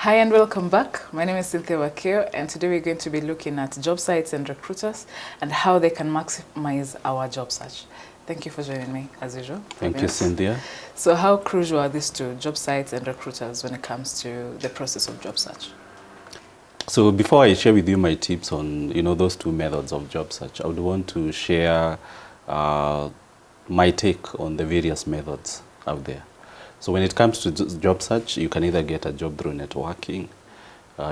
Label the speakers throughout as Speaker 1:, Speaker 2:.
Speaker 1: Hi and welcome back. My name is Cynthia Wakeo, and today we're going to be looking at job sites and recruiters and how they can maximize our job search. Thank you for joining me, as usual.
Speaker 2: Thank you, Cynthia.
Speaker 1: So how crucial are these two, job sites and recruiters, when it comes to the process of job search?
Speaker 2: So before I share with you my tips on those two methods of job search, I would want to share my take on the various methods out there. So when it comes to job search, you can either get a job through networking,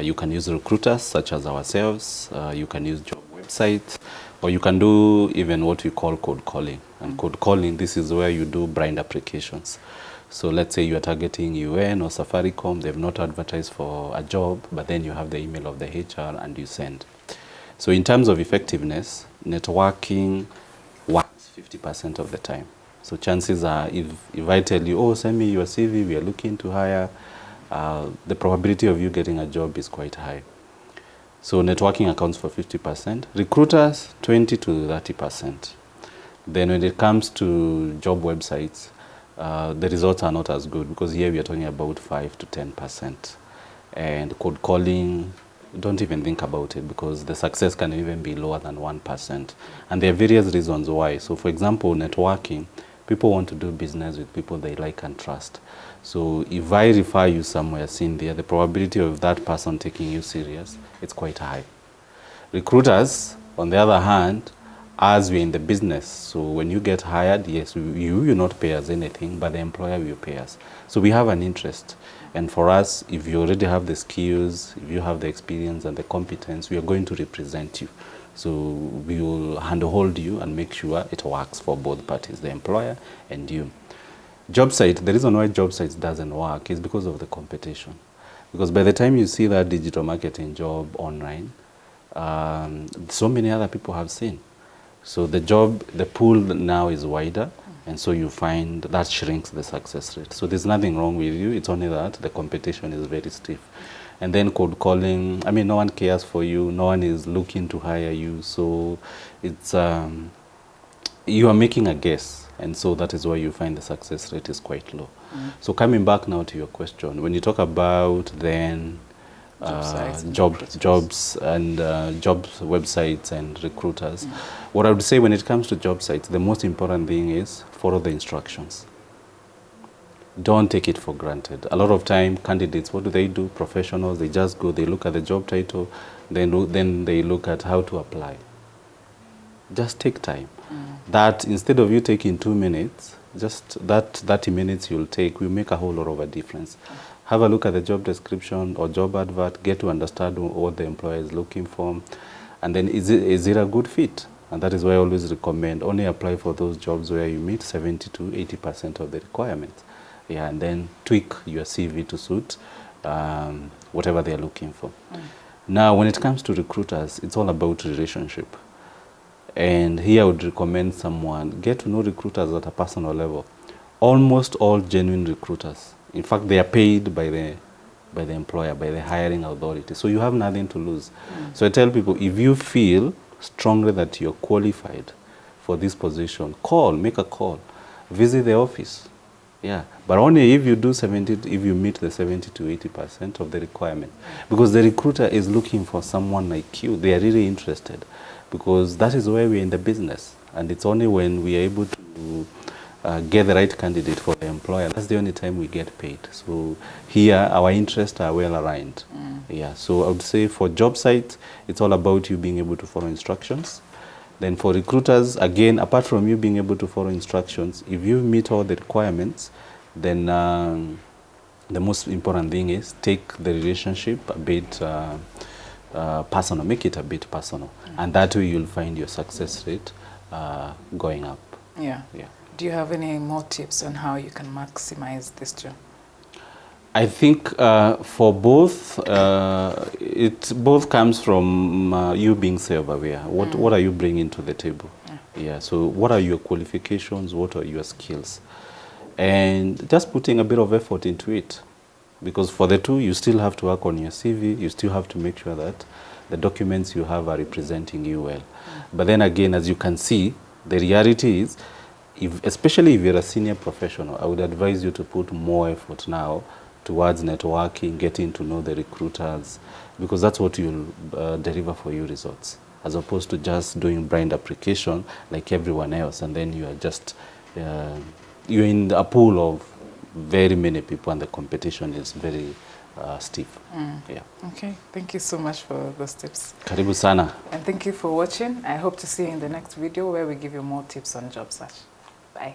Speaker 2: you can use recruiters such as ourselves, you can use job websites, or you can do even what we call cold calling. And cold calling, this is where you do blind applications. So let's say you are targeting UN or Safaricom, they've not advertised for a job, but then you have the email of the HR and you send. So in terms of effectiveness, networking works 50% of the time. So chances are, if I tell you, oh, send me your CV, we are looking to hire, the probability of you getting a job is quite high. So networking accounts for 50%, recruiters 20 to 30%. Then when it comes to job websites, the results are not as good because here we are talking about 5 to 10%. And cold calling, don't even think about it because the success can even be lower than 1%. And there are various reasons why. So for example, networking, people want to do business with people they like and trust. So if I refer you somewhere, Cynthia, the probability of that person taking you serious, it's quite high. Recruiters, on the other hand, as we're in the business, so when you get hired, yes, you will not pay us anything, but the employer will pay us. So we have an interest. And for us, if you already have the skills, if you have the experience and the competence, we are going to represent you. So we will handhold you and make sure it works for both parties, the employer and you. Job site, the reason why job sites doesn't work is because of the competition. Because by the time you see that digital marketing job online, so many other people have seen. So the pool now is wider, and so you find that shrinks the success rate. So there's nothing wrong with you, it's only that the competition is very stiff. And then cold calling, I mean, no one cares for you, no one is looking to hire you, so it's, you are making a guess, and so that is why you find the success rate is quite low. So coming back now to your question, when you talk about then jobs and jobs websites and recruiters, what I would say when it comes to job sites, the most important thing is follow the instructions. Don't take it for granted. A lot of time, candidates, what do? Professionals, they just go, they look at the job title, then they look at how to apply. Just take time. That instead of you taking 2 minutes, just that 30 minutes you'll take will make a whole lot of a difference. Have a look at the job description or job advert, get to understand what the employer is looking for, and then is it a good fit? And that is why I always recommend only apply for those jobs where you meet 70 to 80% of the requirements. Yeah, and then tweak your CV to suit whatever they're looking for. Now, when it comes to recruiters, it's all about relationship. And here I would recommend someone, get to know recruiters at a personal level. Almost all genuine recruiters, in fact, they are paid by the employer, by the hiring authority. So you have nothing to lose. So I tell people, if you feel strongly that you're qualified for this position, make a call, visit the office. Yeah, but only if you meet the 70 to 80% of the requirement. Because the recruiter is looking for someone like you. They are really interested. Because that is why we're in the business. And it's only when we are able to get the right candidate for the employer, that's the only time we get paid. So here, our interests are well aligned. Yeah, so I would say for job sites, it's all about you being able to follow instructions. Then for recruiters, again, apart from you being able to follow instructions, if you meet all the requirements, then the most important thing is take the relationship a bit personal, make it a bit personal. And that way you'll find your success rate going up.
Speaker 1: Yeah. Do you have any more tips on how you can maximize this two?
Speaker 2: I think for both, it both comes from you being self-aware. What are you bringing to the table? Yeah. So what are your qualifications? What are your skills? And just putting a bit of effort into it. Because for the two, you still have to work on your CV. You still have to make sure that the documents you have are representing you well. But then again, as you can see, the reality is, especially if you're a senior professional, I would advise you to put more effort now towards networking, getting to know the recruiters, because that's what will deliver for you results, as opposed to just doing blind application like everyone else, and then you are just, you're in a pool of very many people and the competition is very stiff. Yeah.
Speaker 1: Okay, thank you so much for those tips.
Speaker 2: Karibu sana.
Speaker 1: And thank you for watching. I hope to see you in the next video where we give you more tips on job search. Bye.